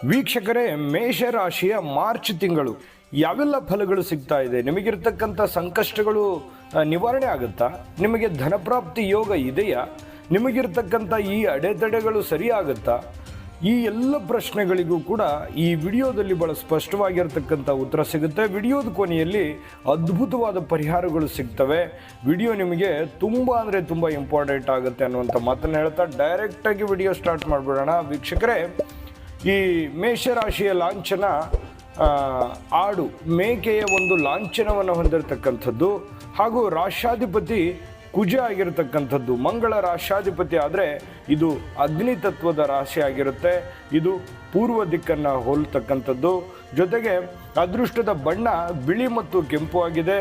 ವೀಕ್ಷಕರೇ, ಮೇಷರಾಶಿಯ ಮಾರ್ಚ್ ತಿಂಗಳು ಯಾವೆಲ್ಲ ಫಲಗಳು ಸಿಗ್ತಾ ಇದೆ? ನಿಮಗಿರ್ತಕ್ಕಂಥ ಸಂಕಷ್ಟಗಳು ನಿವಾರಣೆ ಆಗುತ್ತಾ? ನಿಮಗೆ ಧನಪ್ರಾಪ್ತಿ ಯೋಗ ಇದೆಯಾ? ನಿಮಗಿರ್ತಕ್ಕಂಥ ಈ ಅಡೆತಡೆಗಳು ಸರಿಯಾಗುತ್ತಾ? ಈ ಎಲ್ಲ ಪ್ರಶ್ನೆಗಳಿಗೂ ಕೂಡ ಈ ವಿಡಿಯೋದಲ್ಲಿ ಬಹಳ ಸ್ಪಷ್ಟವಾಗಿರ್ತಕ್ಕಂಥ ಉತ್ತರ ಸಿಗುತ್ತೆ. ವಿಡಿಯೋದ ಕೊನೆಯಲ್ಲಿ ಅದ್ಭುತವಾದ ಪರಿಹಾರಗಳು ಸಿಗ್ತವೆ. ವಿಡಿಯೋ ನಿಮಗೆ ತುಂಬ ಅಂದರೆ ತುಂಬ ಇಂಪಾರ್ಟೆಂಟ್ ಆಗುತ್ತೆ ಅನ್ನುವಂಥ ಮಾತನ್ನು ಹೇಳ್ತಾ ಡೈರೆಕ್ಟಾಗಿ ವಿಡಿಯೋ ಸ್ಟಾರ್ಟ್ ಮಾಡಿಬಿಡೋಣ. ವೀಕ್ಷಕರೇ, ಈ ಮೇಷರಾಶಿಯ ಲಾಂಛನ ಆಡು, ಮೇಕೆಯ ಒಂದು ಲಾಂಛನವನ್ನು ಹೊಂದಿರತಕ್ಕಂಥದ್ದು, ಹಾಗೂ ರಾಶಾಧಿಪತಿ ಕುಜ ಆಗಿರತಕ್ಕಂಥದ್ದು. ಮಂಗಳ ರಾಶಾಧಿಪತಿ ಆದರೆ ಇದು ಅಗ್ನಿ ತತ್ವದ ರಾಶಿ ಆಗಿರುತ್ತೆ. ಇದು ಪೂರ್ವ ದಿಕ್ಕನ್ನು ಹೋಲ್ತಕ್ಕಂಥದ್ದು. ಜೊತೆಗೆ ಅದೃಷ್ಟದ ಬಣ್ಣ ಬಿಳಿ ಮತ್ತು ಕೆಂಪು ಆಗಿದೆ.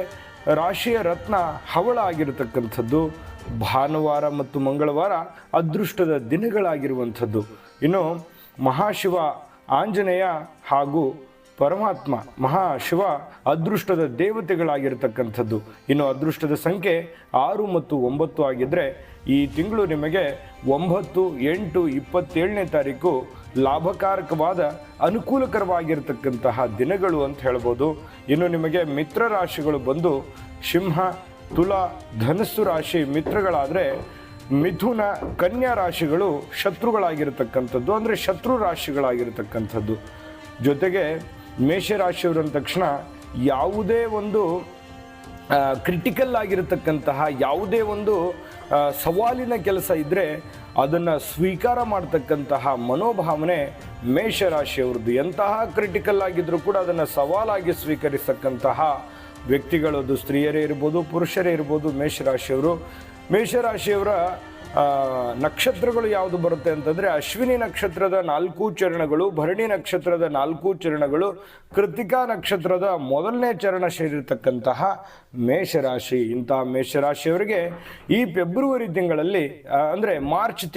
ರಾಶಿಯ ರತ್ನ ಹವಳ ಆಗಿರತಕ್ಕಂಥದ್ದು. ಭಾನುವಾರ ಮತ್ತು ಮಂಗಳವಾರ ಅದೃಷ್ಟದ ದಿನಗಳಾಗಿರುವಂಥದ್ದು. ಇನ್ನು ಮಹಾಶಿವ ಆಂಜನೇಯ ಹಾಗೂ ಪರಮಾತ್ಮ ಮಹಾಶಿವ ಅದೃಷ್ಟದ ದೇವತೆಗಳಾಗಿರ್ತಕ್ಕಂಥದ್ದು. ಇನ್ನು ಅದೃಷ್ಟದ ಸಂಖ್ಯೆ 6 ಮತ್ತು 9 ಆಗಿದ್ದರೆ ಈ ತಿಂಗಳು ನಿಮಗೆ 9, 8, 27ನೇ ತಾರೀಕು ಲಾಭಕಾರಕವಾದ ಅನುಕೂಲಕರವಾಗಿರ್ತಕ್ಕಂತಹ ದಿನಗಳು ಅಂತ ಹೇಳ್ಬೋದು. ಇನ್ನು ನಿಮಗೆ ಮಿತ್ರ ರಾಶಿಗಳು ಬಂದು ಸಿಂಹ, ತುಲಾ, ಧನಸ್ಸು ರಾಶಿ ಮಿತ್ರಗಳಾದರೆ, ಮಿಥುನ, ಕನ್ಯಾ ರಾಶಿಗಳು ಶತ್ರುಗಳಾಗಿರ್ತಕ್ಕಂಥದ್ದು, ಅಂದರೆ ಶತ್ರು ರಾಶಿಗಳಾಗಿರ್ತಕ್ಕಂಥದ್ದು. ಜೊತೆಗೆ ಮೇಷರಾಶಿಯವರು ಅಂದ ತಕ್ಷಣ ಯಾವುದೇ ಒಂದು ಕ್ರಿಟಿಕಲ್ ಆಗಿರತಕ್ಕಂತಹ ಯಾವುದೇ ಒಂದು ಸವಾಲಿನ ಕೆಲಸ ಇದ್ದರೆ ಅದನ್ನು ಸ್ವೀಕಾರ ಮಾಡ್ತಕ್ಕಂತಹ ಮನೋಭಾವನೆ ಮೇಷರಾಶಿಯವ್ರದ್ದು. ಎಂತಹ ಕ್ರಿಟಿಕಲ್ ಆಗಿದ್ದರೂ ಕೂಡ ಅದನ್ನು ಸವಾಲಾಗಿ ಸ್ವೀಕರಿಸತಕ್ಕಂತಹ ವ್ಯಕ್ತಿಗಳು, ಅದು ಸ್ತ್ರೀಯರೇ ಇರ್ಬೋದು, ಪುರುಷರೇ ಇರ್ಬೋದು. ಮೇಷರಾಶಿಯವರ ನಕ್ಷತ್ರಗಳು ಯಾವುದು ಬರುತ್ತೆ ಅಂತಂದರೆ, ಅಶ್ವಿನಿ ನಕ್ಷತ್ರದ 4 ಚರಣಗಳು, ಭರಣಿ ನಕ್ಷತ್ರದ 4 ಚರಣಗಳು, ಕೃತಿಕಾ ನಕ್ಷತ್ರದ 1ನೇ ಚರಣ ಸೇರಿರ್ತಕ್ಕಂತಹ ಮೇಷರಾಶಿ. ಇಂತಹ ಮೇಷರಾಶಿಯವರಿಗೆ ಈ ಫೆಬ್ರವರಿ ತಿಂಗಳಲ್ಲಿ ಅಂದರೆ ಮಾರ್ಚ್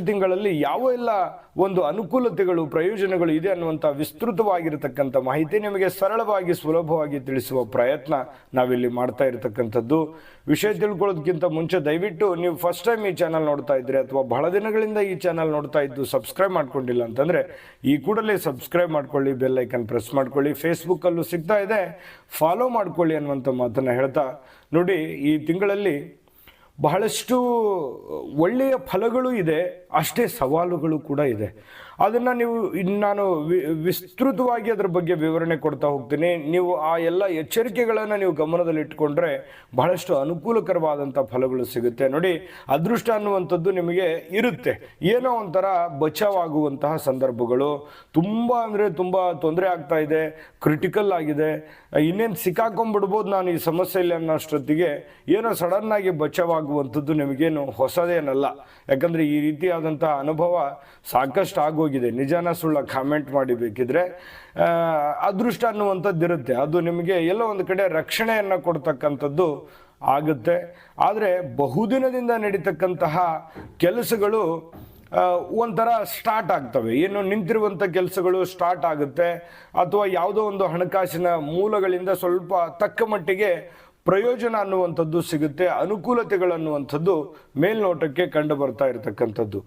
ತಿಂಗಳಲ್ಲಿ ಯಾವ ಎಲ್ಲ ಒಂದು ಅನುಕೂಲತೆಗಳು, ಪ್ರಯೋಜನಗಳು ಇದೆ ಅನ್ನುವಂಥ ವಿಸ್ತೃತವಾಗಿರತಕ್ಕಂಥ ಮಾಹಿತಿ ನಿಮಗೆ ಸರಳವಾಗಿ ಸುಲಭವಾಗಿ ತಿಳಿಸುವ ಪ್ರಯತ್ನ ನಾವಿಲ್ಲಿ ಮಾಡ್ತಾ ಇರತಕ್ಕಂಥದ್ದು. ವಿಷಯ ತಿಳ್ಕೊಳ್ಳೋದಕ್ಕಿಂತ ಮುಂಚೆ ದಯವಿಟ್ಟು ನೀವು ಫಸ್ಟ್ ಟೈಮ್ ಈ ಚಾನಲ್ ನೋಡ್ತಾ ಇದ್ದರೆ ಅಥವಾ ಬಹಳ ದಿನಗಳಿಂದ ಈ ಚಾನಲ್ ನೋಡ್ತಾ ಇದ್ದು ಸಬ್ಸ್ಕ್ರೈಬ್ ಮಾಡ್ಕೊಂಡಿಲ್ಲ ಅಂತಂದರೆ ಈ ಕೂಡಲೇ ಸಬ್ಸ್ಕ್ರೈಬ್ ಮಾಡ್ಕೊಳ್ಳಿ, ಬೆಲ್ ಐಕನ್ ಪ್ರೆಸ್ ಮಾಡ್ಕೊಳ್ಳಿ. ಫೇಸ್ಬುಕ್ಕಲ್ಲೂ ಸಿಗ್ತಾ ಇದೆ, ಫಾಲೋ ಮಾಡ್ಕೊಳ್ಳಿ ಅನ್ನುವಂಥ ಮಾತನ್ನು ಹೇಳ್ತಾ, ನೋಡಿ, ಈ ತಿಂಗಳಲ್ಲಿ ಬಹಳಷ್ಟು ಒಳ್ಳೆಯ ಫಲಗಳು ಇದೆ, ಅಷ್ಟೇ ಸವಾಲುಗಳು ಕೂಡ ಇದೆ. ಅದನ್ನು ನಾನು ವಿಸ್ತೃತವಾಗಿ ಅದರ ಬಗ್ಗೆ ವಿವರಣೆ ಕೊಡ್ತಾ ಹೋಗ್ತೀನಿ. ನೀವು ಆ ಎಲ್ಲ ಎಚ್ಚರಿಕೆಗಳನ್ನು ನೀವು ಗಮನದಲ್ಲಿಟ್ಟುಕೊಂಡ್ರೆ ಬಹಳಷ್ಟು ಅನುಕೂಲಕರವಾದಂಥ ಫಲಗಳು ಸಿಗುತ್ತೆ. ನೋಡಿ, ಅದೃಷ್ಟ ಅನ್ನುವಂಥದ್ದು ನಿಮಗೆ ಇರುತ್ತೆ, ಏನೋ ಒಂಥರ ಬಚಾವಾಗುವಂತಹ ಸಂದರ್ಭಗಳು. ತುಂಬ ಅಂದರೆ ತುಂಬ ತೊಂದರೆ ಆಗ್ತಾ ಇದೆ, ಕ್ರಿಟಿಕಲ್ ಆಗಿದೆ, ಇನ್ನೇನು ಸಿಕ್ಕಾಕೊಂಡ್ಬಿಡ್ಬೋದು ನಾನು ಈ ಸಮಸ್ಯೆಯಲ್ಲಿ ಅನ್ನೋಷ್ಟೊತ್ತಿಗೆ ಏನೋ ಸಡನ್ನಾಗಿ ಬಚಾವಾಗುವಂಥದ್ದು ನಿಮಗೇನು ಹೊಸದೇನಲ್ಲ. ಯಾಕಂದರೆ ಈ ರೀತಿಯಾದಂಥ ಅನುಭವ ಸಾಕಷ್ಟು ಆಗೋಗಿದೆ. ನಿಜಾನ ಸುಳ್ಳ ಕಾಮೆಂಟ್ ಮಾಡಿ ಬೇಕಿದ್ರೆ. ಅದೃಷ್ಟ ಅನ್ನುವಂಥದ್ದು ಇರುತ್ತೆ, ಅದು ನಿಮಗೆ ಎಲ್ಲೋ ಒಂದು ಕಡೆ ರಕ್ಷಣೆಯನ್ನು ಕೊಡ್ತಕ್ಕಂಥದ್ದು ಆಗುತ್ತೆ. ಆದರೆ ಬಹುದಿನದಿಂದ ನಡೀತಕ್ಕಂತಹ ಕೆಲಸಗಳು ಒಂಥರ ಸ್ಟಾರ್ಟ್ ಆಗ್ತವೆ. ಏನು ನಿಂತಿರುವಂಥ ಕೆಲಸಗಳು ಸ್ಟಾರ್ಟ್ ಆಗುತ್ತೆ, ಅಥವಾ ಯಾವುದೋ ಒಂದು ಹಣಕಾಸಿನ ಮೂಲಗಳಿಂದ ಸ್ವಲ್ಪ ತಕ್ಕ ಮಟ್ಟಿಗೆ ಪ್ರಯೋಜನ ಅನ್ನುವಂಥದ್ದು ಸಿಗುತ್ತೆ. ಅನುಕೂಲತೆಗಳನ್ನುವಂಥದ್ದು ಮೇಲ್ನೋಟಕ್ಕೆ ಕಂಡು ಬರ್ತಾ ಇರತಕ್ಕಂಥದ್ದು.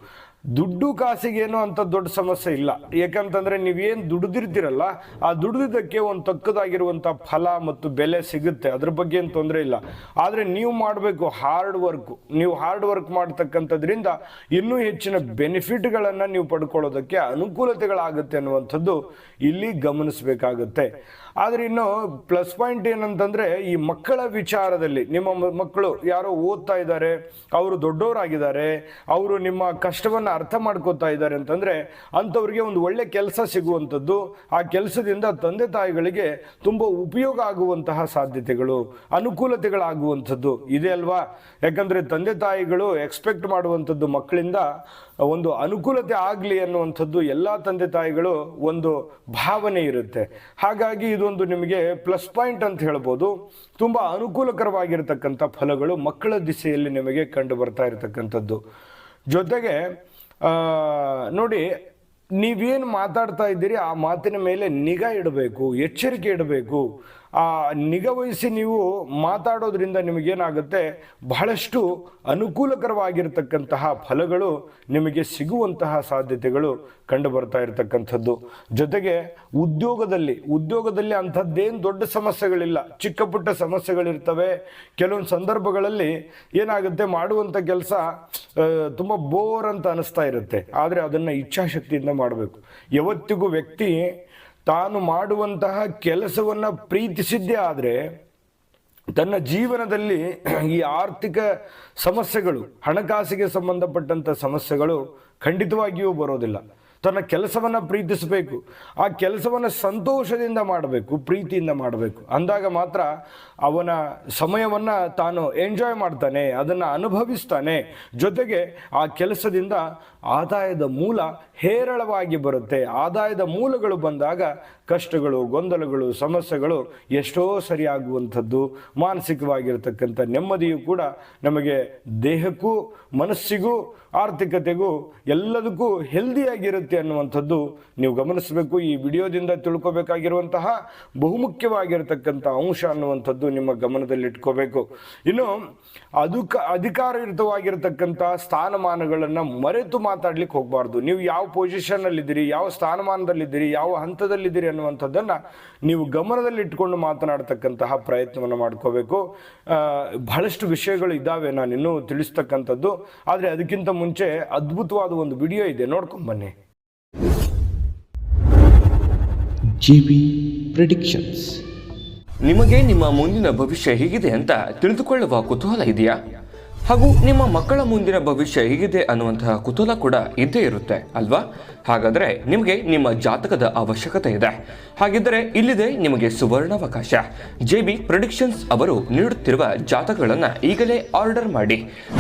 ದುಡ್ಡು ಕಾಸಿಗೇನು ಅಂತ ದೊಡ್ಡ ಸಮಸ್ಯೆ ಇಲ್ಲ. ಯಾಕಂತಂದರೆ ನೀವೇನು ದುಡಿದಿರ್ತೀರಲ್ಲ, ಆ ದುಡಿದಿದ್ದಕ್ಕೆ ಒಂದು ತಕ್ಕದಾಗಿರುವಂಥ ಫಲ ಮತ್ತು ಬೆಲೆ ಸಿಗುತ್ತೆ, ಅದ್ರ ಬಗ್ಗೆ ಏನು ತೊಂದರೆ ಇಲ್ಲ. ಆದರೆ ನೀವು ಮಾಡಬೇಕು ಹಾರ್ಡ್ ವರ್ಕ್ ಮಾಡ್ತಕ್ಕಂಥದ್ರಿಂದ ಇನ್ನೂ ಹೆಚ್ಚಿನ ಬೆನಿಫಿಟ್ಗಳನ್ನು ನೀವು ಪಡ್ಕೊಳ್ಳೋದಕ್ಕೆ ಅನುಕೂಲತೆಗಳಾಗುತ್ತೆ ಅನ್ನುವಂಥದ್ದು ಇಲ್ಲಿ ಗಮನಿಸಬೇಕಾಗುತ್ತೆ. ಆದರೆ ಇನ್ನು ಪ್ಲಸ್ ಪಾಯಿಂಟ್ ಏನಂತಂದರೆ, ಈ ಮಕ್ಕಳ ವಿಚಾರದಲ್ಲಿ ನಿಮ್ಮ ಮಕ್ಕಳು ಯಾರೋ ಓದ್ತಾ ಇದ್ದಾರೆ, ಅವರು ದೊಡ್ಡವರಾಗಿದ್ದಾರೆ, ಅವರು ನಿಮ್ಮ ಕಷ್ಟವನ್ನು ಅರ್ಥ ಮಾಡ್ಕೋತಾ ಇದ್ದಾರೆ ಅಂತಂದರೆ ಅಂಥವ್ರಿಗೆ ಒಂದು ಒಳ್ಳೆ ಕೆಲಸ ಸಿಗುವಂಥದ್ದು, ಆ ಕೆಲಸದಿಂದ ತಂದೆ ತಾಯಿಗಳಿಗೆ ತುಂಬ ಉಪಯೋಗ ಆಗುವಂತಹ ಸಾಧ್ಯತೆಗಳು, ಅನುಕೂಲತೆಗಳಾಗುವಂಥದ್ದು ಇದೆ ಅಲ್ವಾ. ಯಾಕಂದರೆ ತಂದೆ ತಾಯಿಗಳು ಎಕ್ಸ್ಪೆಕ್ಟ್ ಮಾಡುವಂಥದ್ದು ಮಕ್ಕಳಿಂದ ಒಂದು ಅನುಕೂಲತೆ ಆಗಲಿ ಅನ್ನುವಂಥದ್ದು ಎಲ್ಲ ತಂದೆ ತಾಯಿಗಳು ಒಂದು ಭಾವನೆ ಇರುತ್ತೆ. ಹಾಗಾಗಿ ಇದೊಂದು ನಿಮಗೆ ಪ್ಲಸ್ ಪಾಯಿಂಟ್ ಅಂತ ಹೇಳ್ಬೋದು. ತುಂಬ ಅನುಕೂಲಕರವಾಗಿರ್ತಕ್ಕಂಥ ಫಲಗಳು ಮಕ್ಕಳ ದಿಸೆಯಲ್ಲಿ ನಿಮಗೆ ಕಂಡು ಬರ್ತಾ ಇರತಕ್ಕಂಥದ್ದು. ಜೊತೆಗೆ ನೋಡಿ, ನೀವೇನು ಮಾತಾಡ್ತಾ ಇದ್ದೀರಿ ಆ ಮಾತಿನ ಮೇಲೆ ನಿಗಾ ಇಡಬೇಕು, ಎಚ್ಚರಿಕೆ ಇಡಬೇಕು. ನಿಗಾವಹಿಸಿ ನೀವು ಮಾತಾಡೋದ್ರಿಂದ ನಿಮಗೇನಾಗುತ್ತೆ, ಬಹಳಷ್ಟು ಅನುಕೂಲಕರವಾಗಿರ್ತಕ್ಕಂತಹ ಫಲಗಳು ನಿಮಗೆ ಸಿಗುವಂತಹ ಸಾಧ್ಯತೆಗಳು ಕಂಡು ಬರ್ತಾ ಇರತಕ್ಕಂಥದ್ದು. ಜೊತೆಗೆ ಉದ್ಯೋಗದಲ್ಲಿ ಅಂಥದ್ದೇನು ದೊಡ್ಡ ಸಮಸ್ಯೆಗಳಿಲ್ಲ, ಚಿಕ್ಕ ಪುಟ್ಟ ಸಮಸ್ಯೆಗಳಿರ್ತವೆ. ಕೆಲವೊಂದು ಸಂದರ್ಭಗಳಲ್ಲಿ ಏನಾಗುತ್ತೆ, ಮಾಡುವಂಥ ಕೆಲಸ ತುಂಬ ಬೋರ್ ಅಂತ ಅನಿಸ್ತಾ ಇರುತ್ತೆ. ಆದರೆ ಅದನ್ನು ಇಚ್ಛಾಶಕ್ತಿಯಿಂದ ಮಾಡಬೇಕು. ಯಾವತ್ತಿಗೂ ವ್ಯಕ್ತಿ ತಾನು ಮಾಡುವಂತಹ ಕೆಲಸವನ್ನು ಪ್ರೀತಿಸಿದ್ದೇ ಆದರೆ ತನ್ನ ಜೀವನದಲ್ಲಿ ಈ ಆರ್ಥಿಕ ಸಮಸ್ಯೆಗಳು, ಹಣಕಾಸಿಗೆ ಸಂಬಂಧಪಟ್ಟಂಥ ಸಮಸ್ಯೆಗಳು ಖಂಡಿತವಾಗಿಯೂ ಬರೋದಿಲ್ಲ. ತನ್ನ ಕೆಲಸವನ್ನು ಪ್ರೀತಿಸಬೇಕು, ಆ ಕೆಲಸವನ್ನು ಸಂತೋಷದಿಂದ ಮಾಡಬೇಕು, ಪ್ರೀತಿಯಿಂದ ಮಾಡಬೇಕು. ಅಂದಾಗ ಮಾತ್ರ ಅವನ ಸಮಯವನ್ನು ತಾನು ಎಂಜಾಯ್ ಮಾಡ್ತಾನೆ, ಅದನ್ನು ಅನುಭವಿಸ್ತಾನೆ. ಜೊತೆಗೆ ಆ ಕೆಲಸದಿಂದ ಆದಾಯದ ಮೂಲ ಹೇರಳವಾಗಿ ಬರುತ್ತೆ. ಆದಾಯದ ಮೂಲಗಳು ಬಂದಾಗ ಕಷ್ಟಗಳು, ಗೊಂದಲಗಳು, ಸಮಸ್ಯೆಗಳು ಎಷ್ಟೋ ಸರಿಯಾಗುವಂಥದ್ದು. ಮಾನಸಿಕವಾಗಿರ್ತಕ್ಕಂಥ ನೆಮ್ಮದಿಯು ಕೂಡ ನಮಗೆ ದೇಹಕ್ಕೂ ಮನಸ್ಸಿಗೂ ಆರ್ಥಿಕತೆಗೂ ಎಲ್ಲದಕ್ಕೂ ಹೆಲ್ದಿಯಾಗಿರುತ್ತೆ ಅನ್ನುವಂಥದ್ದು ನೀವು ಗಮನಿಸಬೇಕು. ಈ ವಿಡಿಯೋದಿಂದ ತಿಳ್ಕೊಬೇಕಾಗಿರುವಂತಹ ಬಹುಮುಖ್ಯವಾಗಿರತಕ್ಕಂಥ ಅಂಶ ಅನ್ನುವಂಥದ್ದು ನಿಮ್ಮ ಗಮನದಲ್ಲಿಟ್ಕೋಬೇಕು. ಇನ್ನು ಅಧಿಕಾರಯುತವಾಗಿರತಕ್ಕಂಥ ಸ್ಥಾನಮಾನಗಳನ್ನು ಮರೆತು ಮಾತಾಡ್ಲಿಕ್ಕೆ ಹೋಗಬಾರ್ದು. ನೀವು ಯಾವ ಪೊಸಿಷನ್ನಲ್ಲಿದ್ದೀರಿ, ಯಾವ ಸ್ಥಾನಮಾನದಲ್ಲಿದ್ದೀರಿ, ಯಾವ ಹಂತದಲ್ಲಿದ್ದೀರಿ ಅನ್ನುವಂಥದ್ದನ್ನು ನೀವು ಗಮನದಲ್ಲಿಟ್ಕೊಂಡು ಮಾತನಾಡ್ತಕ್ಕಂತಹ ಪ್ರಯತ್ನವನ್ನು ಮಾಡ್ಕೋಬೇಕು. ಬಹಳಷ್ಟು ವಿಷಯಗಳು ಇದ್ದಾವೆ ನಾನಿನ್ನೂ ತಿಳಿಸ್ತಕ್ಕಂಥದ್ದು. ಆದರೆ ಅದಕ್ಕಿಂತ ಮುಂಚೆ ಅದ್ಭುತವಾದ ಒಂದು ವಿಡಿಯೋ ಇದೆ, ನೋಡ್ಕೊಂಡು ಬನ್ನಿ. JB predictions. ನಿಮಗೆ ನಿಮ್ಮ ಮುಂದಿನ ಭವಿಷ್ಯ ಹೇಗಿದೆ ಅಂತ ತಿಳಿದುಕೊಳ್ಳುವ ಕುತೂಹಲ ಇದೆಯಾ? ಹಾಗೂ ನಿಮ್ಮ ಮಕ್ಕಳ ಮುಂದಿನ ಭವಿಷ್ಯ ಹೇಗಿದೆ ಅನ್ನುವಂತಹ ಕುತೂಹಲ ಕೂಡ ಇದ್ದೇ ಇರುತ್ತೆ ಅಲ್ವಾ? ಹಾಗಾದರೆ ನಿಮಗೆ ನಿಮ್ಮ ಜಾತಕದ ಅವಶ್ಯಕತೆ ಇದೆ. ಹಾಗಿದ್ದರೆ ಇಲ್ಲಿದೆ ನಿಮಗೆ ಸುವರ್ಣಾವಕಾಶ. JB ಪ್ರೆಡಿಕ್ಷನ್ಸ್ ಅವರು ನೀಡುತ್ತಿರುವ ಜಾತಕಗಳನ್ನು ಈಗಲೇ ಆರ್ಡರ್ ಮಾಡಿ.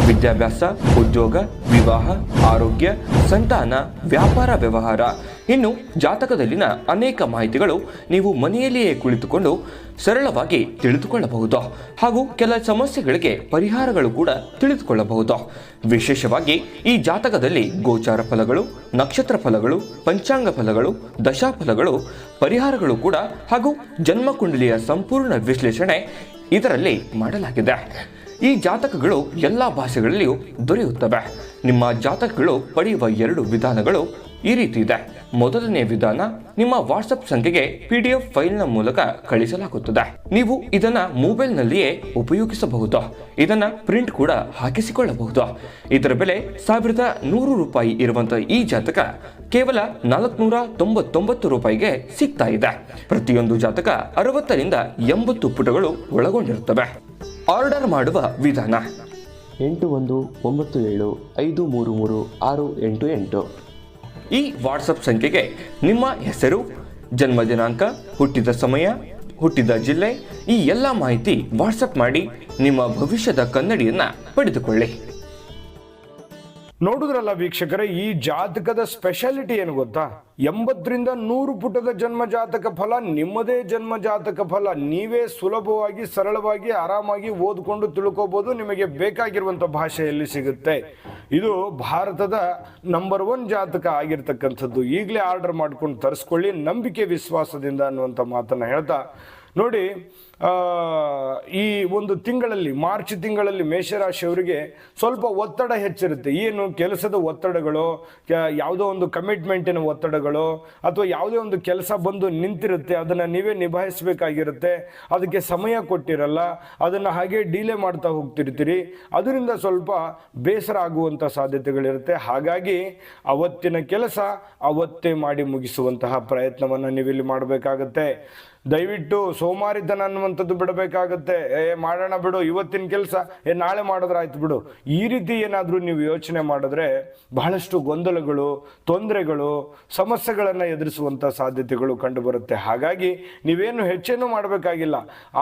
ವಿದ್ಯಾಭ್ಯಾಸ, ಉದ್ಯೋಗ, ವಿವಾಹ, ಆರೋಗ್ಯ, ಸಂತಾನ, ವ್ಯಾಪಾರ ವ್ಯವಹಾರ, ಇನ್ನು ಜಾತಕದಲ್ಲಿನ ಅನೇಕ ಮಾಹಿತಿಗಳು ನೀವು ಮನೆಯಲ್ಲಿಯೇ ಕುಳಿತುಕೊಂಡು ಸರಳವಾಗಿ ತಿಳಿದುಕೊಳ್ಳಬಹುದು. ಹಾಗೂ ಕೆಲ ಸಮಸ್ಯೆಗಳಿಗೆ ಪರಿಹಾರಗಳು ಕೂಡ ತಿಳಿದುಕೊಳ್ಳಬಹುದು. ವಿಶೇಷವಾಗಿ ಈ ಜಾತಕದಲ್ಲಿ ಗೋಚಾರ ಫಲಗಳು, ನಕ್ಷತ್ರ ಫಲಗಳು, ಪಂಚಾಂಗ ಫಲಗಳು, ದಶಾಫಲಗಳು, ಪರಿಹಾರಗಳು ಕೂಡ ಹಾಗೂ ಜನ್ಮಕುಂಡಲಿಯ ಸಂಪೂರ್ಣ ವಿಶ್ಲೇಷಣೆ ಇದರಲ್ಲಿ ಮಾಡಲಾಗಿದೆ. ಈ ಜಾತಕಗಳು ಎಲ್ಲ ಭಾಷೆಗಳಲ್ಲಿಯೂ ದೊರೆಯುತ್ತವೆ. ನಿಮ್ಮ ಜಾತಕಗಳು ಪಡೆಯುವ 2 ವಿಧಾನಗಳು ಈ ರೀತಿ ಇದೆ. ಮೊದಲನೇ ವಿಧಾನ, ನಿಮ್ಮ ವಾಟ್ಸಪ್ ಸಂಖ್ಯೆಗೆ PDF ಫೈಲ್ನ ಮೂಲಕ ಕಳಿಸಲಾಗುತ್ತದೆ. ನೀವು ಇದನ್ನ ಮೊಬೈಲ್ನಲ್ಲಿಯೇ ಉಪಯೋಗಿಸಬಹುದು. ಇದನ್ನ ಪ್ರಿಂಟ್ ಕೂಡ ಹಾಕಿಸಿಕೊಳ್ಳಬಹುದು. ಇದರ ಬೆಲೆ 1100 ರೂಪಾಯಿ ಇರುವಂತಹ ಈ ಜಾತಕ ಕೇವಲ 499 ರೂಪಾಯಿಗೆ ಸಿಗ್ತಾ ಇದೆ. ಪ್ರತಿಯೊಂದು ಜಾತಕ 60 ರಿಂದ 80 ಪುಟಗಳು ಒಳಗೊಂಡಿರುತ್ತವೆ. ಆರ್ಡರ್ ಮಾಡುವ ವಿಧಾನ: 8197533688. ಈ ವಾಟ್ಸಪ್ ಸಂಖ್ಯೆಗೆ ನಿಮ್ಮ ಹೆಸರು, ಜನ್ಮ ದಿನಾಂಕ, ಹುಟ್ಟಿದ ಸಮಯ, ಹುಟ್ಟಿದ ಜಿಲ್ಲೆ, ಈ ಎಲ್ಲ ಮಾಹಿತಿ ವಾಟ್ಸಪ್ ಮಾಡಿ ನಿಮ್ಮ ಭವಿಷ್ಯದ ಕನ್ನಡಿಯನ್ನ ಪಡೆದುಕೊಳ್ಳಿ. ನೋಡುದ್ರಲ್ಲ ವೀಕ್ಷಕರೇ, ಈ ಜಾತಕದ ಸ್ಪೆಷಾಲಿಟಿ ಏನು ಗೊತ್ತಾ? 80 ರಿಂದ 100 ಪುಟದ ಜನ್ಮ ಜಾತಕ ಫಲ, ನಿಮ್ಮದೇ ಜನ್ಮ ಜಾತಕ ಫಲ ನೀವೇ ಸುಲಭವಾಗಿ, ಸರಳವಾಗಿ, ಆರಾಮಾಗಿ ಓದ್ಕೊಂಡು ತಿಳ್ಕೋಬಹುದು. ನಿಮಗೆ ಬೇಕಾಗಿರುವಂಥ ಭಾಷೆಯಲ್ಲಿ ಸಿಗುತ್ತೆ. ಇದು ಭಾರತದ ನಂಬರ್ 1 ಜಾತಕ ಆಗಿರ್ತಕ್ಕಂಥದ್ದು. ಈಗಲೇ ಆರ್ಡರ್ ಮಾಡ್ಕೊಂಡು ತರಿಸ್ಕೊಳ್ಳಿ, ನಂಬಿಕೆ ವಿಶ್ವಾಸದಿಂದ ಅನ್ನುವಂಥ ಮಾತನ್ನು ಹೇಳ್ತಾ ನೋಡಿ, ಈ ಒಂದು ತಿಂಗಳಲ್ಲಿ, ಮಾರ್ಚ್ ತಿಂಗಳಲ್ಲಿ ಮೇಷರಾಶಿಯವರಿಗೆ ಸ್ವಲ್ಪ ಒತ್ತಡ ಹೆಚ್ಚಿರುತ್ತೆ. ಏನು ಕೆಲಸದ ಒತ್ತಡಗಳು, ಯಾವುದೋ ಒಂದು ಕಮಿಟ್ಮೆಂಟಿನ ಒತ್ತಡಗಳು, ಅಥವಾ ಯಾವುದೇ ಒಂದು ಕೆಲಸ ಬಂದು ನಿಂತಿರುತ್ತೆ, ಅದನ್ನು ನೀವೇ ನಿಭಾಯಿಸಬೇಕಾಗಿರುತ್ತೆ. ಅದಕ್ಕೆ ಸಮಯ ಕೊಟ್ಟಿರಲ್ಲ, ಅದನ್ನು ಹಾಗೆ ಡಿಲೇ ಮಾಡ್ತಾ ಹೋಗ್ತಿರ್ತೀರಿ. ಅದರಿಂದ ಸ್ವಲ್ಪ ಬೇಸರ ಆಗುವಂಥ ಸಾಧ್ಯತೆಗಳಿರುತ್ತೆ. ಹಾಗಾಗಿ ಅವತ್ತಿನ ಕೆಲಸ ಅವತ್ತೇ ಮಾಡಿ ಮುಗಿಸುವಂತಹ ಪ್ರಯತ್ನವನ್ನು ನೀವಿಲ್ಲಿ ಮಾಡಬೇಕಾಗತ್ತೆ. ದಯವಿಟ್ಟು ಸೋಮಾರಿತನ ಅನ್ನುವಂಥದ್ದು ಬಿಡಬೇಕಾಗತ್ತೆ. ಮಾಡೋಣ ಬಿಡು, ಇವತ್ತಿನ ಕೆಲಸ ನಾಳೆ ಮಾಡಿದ್ರೆ ಆಯ್ತು ಬಿಡು, ಈ ರೀತಿ ಏನಾದರೂ ನೀವು ಯೋಚನೆ ಮಾಡಿದ್ರೆ ಬಹಳಷ್ಟು ಗೊಂದಲಗಳು, ತೊಂದರೆಗಳು, ಸಮಸ್ಯೆಗಳನ್ನು ಎದುರಿಸುವಂಥ ಸಾಧ್ಯತೆಗಳು ಕಂಡುಬರುತ್ತೆ. ಹಾಗಾಗಿ ನೀವೇನು ಹೆಚ್ಚೇನು ಮಾಡಬೇಕಾಗಿಲ್ಲ.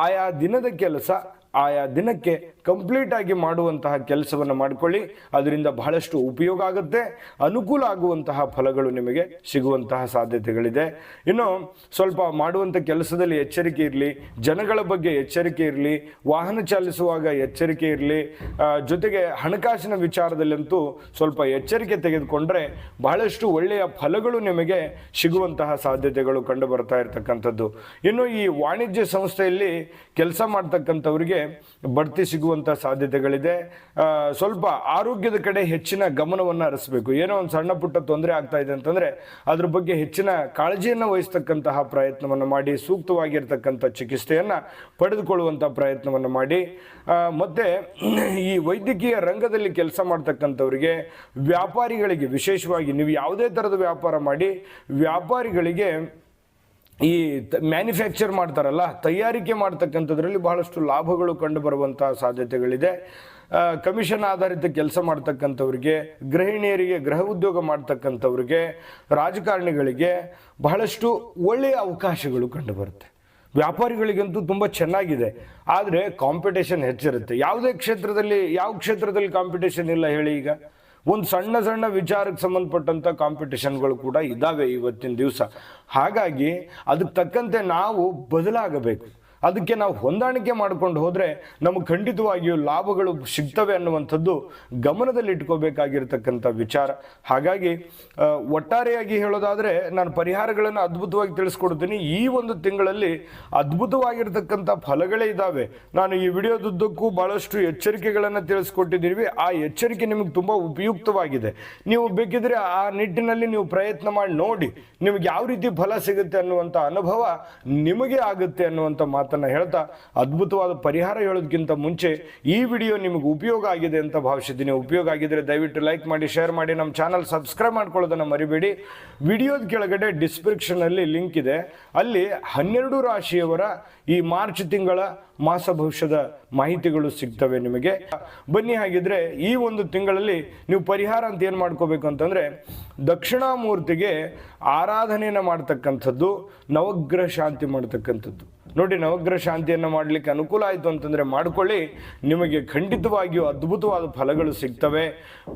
ಆಯಾ ದಿನದ ಕೆಲಸ ಆಯಾ ದಿನಕ್ಕೆ ಕಂಪ್ಲೀಟ್ ಆಗಿ ಮಾಡುವಂತಹ ಕೆಲಸವನ್ನು ಮಾಡಿಕೊಳ್ಳಿ. ಅದರಿಂದ ಬಹಳಷ್ಟು ಉಪಯೋಗ ಆಗುತ್ತೆ, ಅನುಕೂಲ ಆಗುವಂತಹ ಫಲಗಳು ನಿಮಗೆ ಸಿಗುವಂತಹ ಸಾಧ್ಯತೆಗಳಿದೆ. ಇನ್ನು ಸ್ವಲ್ಪ ಮಾಡುವಂಥ ಕೆಲಸದಲ್ಲಿ ಎಚ್ಚರಿಕೆ ಇರಲಿ, ಜನಗಳ ಬಗ್ಗೆ ಎಚ್ಚರಿಕೆ ಇರಲಿ, ವಾಹನ ಚಾಲಿಸುವಾಗ ಎಚ್ಚರಿಕೆ ಇರಲಿ, ಜೊತೆಗೆ ಹಣಕಾಸಿನ ವಿಚಾರದಲ್ಲಂತೂ ಸ್ವಲ್ಪ ಎಚ್ಚರಿಕೆ ತೆಗೆದುಕೊಂಡ್ರೆ ಬಹಳಷ್ಟು ಒಳ್ಳೆಯ ಫಲಗಳು ನಿಮಗೆ ಸಿಗುವಂತಹ ಸಾಧ್ಯತೆಗಳು ಕಂಡು ಬರ್ತಾ ಇರತಕ್ಕಂಥದ್ದು. ಇನ್ನು ಈ ವಾಣಿಜ್ಯ ಸಂಸ್ಥೆಯಲ್ಲಿ ಕೆಲಸ ಮಾಡ್ತಕ್ಕಂಥವ್ರಿಗೆ ಬಡ್ತಿ ಸಿಗುವಂಥ ಸಾಧ್ಯತೆಗಳಿದೆ. ಸ್ವಲ್ಪ ಆರೋಗ್ಯದ ಕಡೆ ಹೆಚ್ಚಿನ ಗಮನವನ್ನು ಹರಿಸಬೇಕು. ಏನೋ ಒಂದು ಸಣ್ಣ ಪುಟ್ಟ ತೊಂದರೆ ಆಗ್ತಾ ಇದೆ ಅಂತಂದರೆ ಅದ್ರ ಬಗ್ಗೆ ಹೆಚ್ಚಿನ ಕಾಳಜಿಯನ್ನು ವಹಿಸ್ತಕ್ಕಂತಹ ಪ್ರಯತ್ನವನ್ನು ಮಾಡಿ, ಸೂಕ್ತವಾಗಿರ್ತಕ್ಕಂಥ ಚಿಕಿತ್ಸೆಯನ್ನು ಪಡೆದುಕೊಳ್ಳುವಂಥ ಪ್ರಯತ್ನವನ್ನು ಮಾಡಿ. ಮತ್ತು ಈ ವೈದ್ಯಕೀಯ ರಂಗದಲ್ಲಿ ಕೆಲಸ ಮಾಡ್ತಕ್ಕಂಥವ್ರಿಗೆ, ವ್ಯಾಪಾರಿಗಳಿಗೆ, ವಿಶೇಷವಾಗಿ ನೀವು ಯಾವುದೇ ಥರದ ವ್ಯಾಪಾರ ಮಾಡಿ ವ್ಯಾಪಾರಿಗಳಿಗೆ ಈ ಮ್ಯಾನುಫ್ಯಾಕ್ಚರ್ ಮಾಡ್ತಾರಲ್ಲ, ತಯಾರಿಕೆ ಮಾಡ್ತಕ್ಕಂಥದ್ರಲ್ಲಿ ಬಹಳಷ್ಟು ಲಾಭಗಳು ಕಂಡು ಬರುವಂತಹ ಸಾಧ್ಯತೆಗಳಿದೆ. ಕಮಿಷನ್ ಆಧಾರಿತ ಕೆಲಸ ಮಾಡ್ತಕ್ಕಂಥವ್ರಿಗೆ, ಗೃಹಿಣಿಯರಿಗೆ, ಗೃಹ ಉದ್ಯೋಗ ಮಾಡ್ತಕ್ಕಂಥವ್ರಿಗೆ, ರಾಜಕಾರಣಿಗಳಿಗೆ ಬಹಳಷ್ಟು ಒಳ್ಳೆಯ ಅವಕಾಶಗಳು ಕಂಡು ಬರುತ್ತೆ. ವ್ಯಾಪಾರಿಗಳಿಗಂತೂ ತುಂಬ ಚೆನ್ನಾಗಿದೆ, ಆದರೆ ಕಾಂಪಿಟೇಷನ್ ಹೆಚ್ಚಿರುತ್ತೆ. ಯಾವುದೇ ಕ್ಷೇತ್ರದಲ್ಲಿ, ಯಾವ ಕ್ಷೇತ್ರದಲ್ಲಿ ಕಾಂಪಿಟೇಷನ್ ಇಲ್ಲ ಹೇಳಿ? ಈಗ ಒಂದು ಸಣ್ಣ ಸಣ್ಣ ವಿಚಾರಕ್ಕೆ ಸಂಬಂಧಪಟ್ಟಂಥ ಕಾಂಪಿಟೇಷನ್ಗಳು ಕೂಡ ಇದ್ದಾವೆ ಇವತ್ತಿನ ದಿವಸ. ಹಾಗಾಗಿ ಅದಕ್ಕೆ ತಕ್ಕಂತೆ ನಾವು ಬದಲಾಗಬೇಕು. ಅದಕ್ಕೆ ನಾವು ಹೊಂದಾಣಿಕೆ ಮಾಡ್ಕೊಂಡು ಹೋದರೆ ನಮಗೆ ಖಂಡಿತವಾಗಿಯೂ ಲಾಭಗಳು ಸಿಗ್ತವೆ ಅನ್ನುವಂಥದ್ದು ಗಮನದಲ್ಲಿ ಇಟ್ಕೋಬೇಕಾಗಿರ್ತಕ್ಕಂಥ ವಿಚಾರ. ಹಾಗಾಗಿ ಒಟ್ಟಾರೆಯಾಗಿ ಹೇಳೋದಾದರೆ ನಾನು ಪರಿಹಾರಗಳನ್ನು ಅದ್ಭುತವಾಗಿ ತಿಳಿಸ್ಕೊಡ್ತೀನಿ. ಈ ಒಂದು ತಿಂಗಳಲ್ಲಿ ಅದ್ಭುತವಾಗಿರ್ತಕ್ಕಂಥ ಫಲಗಳೇ ಇದ್ದಾವೆ. ನಾನು ಈ ವಿಡಿಯೋದುದ್ದಕ್ಕೂ ಭಾಳಷ್ಟು ಎಚ್ಚರಿಕೆಗಳನ್ನು ತಿಳಿಸ್ಕೊಟ್ಟಿದ್ದೀವಿ. ಆ ಎಚ್ಚರಿಕೆ ನಿಮಗೆ ತುಂಬ ಉಪಯುಕ್ತವಾಗಿದೆ. ನೀವು ಬೇಕಿದ್ರೆ ಆ ನಿಟ್ಟಿನಲ್ಲಿ ನೀವು ಪ್ರಯತ್ನ ಮಾಡಿ ನೋಡಿ, ನಿಮಗೆ ಯಾವ ರೀತಿ ಫಲ ಸಿಗುತ್ತೆ ಅನ್ನುವಂಥ ಅನುಭವ ನಿಮಗೆ ಆಗುತ್ತೆ ಅನ್ನುವಂಥ ಮಾತನ್ನು ಹೇಳ್ತಾ, ಅದ್ಭುತವಾದ ಪರಿಹಾರ ಹೇಳೋದಕ್ಕಿಂತ ಮುಂಚೆ ಈ ವಿಡಿಯೋ ನಿಮಗೆ ಉಪಯೋಗ ಆಗಿದೆ ಅಂತ ಭಾವಿಸಿದ್ದೀನಿ. ಉಪಯೋಗ ಆಗಿದ್ರೆ ದಯವಿಟ್ಟು ಲೈಕ್ ಮಾಡಿ, ಶೇರ್ ಮಾಡಿ, ನಮ್ಮ ಚಾನಲ್ ಸಬ್ಸ್ಕ್ರೈಬ್ ಮಾಡ್ಕೊಳ್ಳೋದನ್ನು ಮರಿಬೇಡಿ. ವಿಡಿಯೋದ ಕೆಳಗಡೆ ಡಿಸ್ಕ್ರಿಪ್ಷನಲ್ಲಿ ಲಿಂಕ್ ಇದೆ, ಅಲ್ಲಿ 12 ರಾಶಿಯವರ ಈ ಮಾರ್ಚ್ ತಿಂಗಳ ಮಾಸ ಭವಿಷ್ಯದ ಮಾಹಿತಿಗಳು ಸಿಗ್ತವೆ ನಿಮಗೆ. ಬನ್ನಿ, ಹಾಗಿದ್ರೆ ಈ ಒಂದು ತಿಂಗಳಲ್ಲಿ ನೀವು ಪರಿಹಾರ ಅಂತ ಏನು ಮಾಡ್ಕೋಬೇಕು ಅಂತಂದರೆ, ದಕ್ಷಿಣಾಮೂರ್ತಿಗೆ ಆರಾಧನೆಯನ್ನು ಮಾಡ್ತಕ್ಕಂಥದ್ದು, ನವಗ್ರಹ ಶಾಂತಿ ಮಾಡ್ತಕ್ಕಂಥದ್ದು. ನೋಡಿ, ನವಗ್ರಹ ಶಾಂತಿಯನ್ನು ಮಾಡಲಿಕ್ಕೆ ಅನುಕೂಲ ಆಯಿತು ಅಂತಂದರೆ ಮಾಡ್ಕೊಳ್ಳಿ, ನಿಮಗೆ ಖಂಡಿತವಾಗಿಯೂ ಅದ್ಭುತವಾದ ಫಲಗಳು ಸಿಗ್ತವೆ.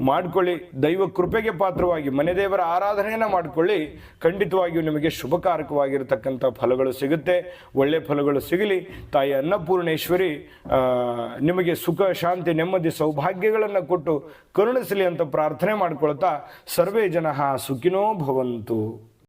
ಮಾಡ್ಕೊಳ್ಳಿ. ದೈವ ಕೃಪೆಗೆ ಪಾತ್ರವಾಗಿ ಮನೆ ದೇವರ ಆರಾಧನೆಯನ್ನು ಮಾಡ್ಕೊಳ್ಳಿ, ಖಂಡಿತವಾಗಿಯೂ ನಿಮಗೆ ಶುಭಕಾರಕವಾಗಿರ್ತಕ್ಕಂಥ ಫಲಗಳು ಸಿಗುತ್ತೆ. ಒಳ್ಳೆ ಫಲಗಳು ಸಿಗಲಿ. ತಾಯಿ ಅನ್ನಪೂರ್ಣೇಶ್ವರಿ ನಿಮಗೆ ಸುಖ, ಶಾಂತಿ, ನೆಮ್ಮದಿ, ಸೌಭಾಗ್ಯಗಳನ್ನು ಕೊಟ್ಟು ಕರುಣಿಸಲಿ ಅಂತ ಪ್ರಾರ್ಥನೆ ಮಾಡ್ಕೊಳ್ತಾ, ಸರ್ವೇ ಜನಃ ಸುಖಿನೋ ಭವಂತು.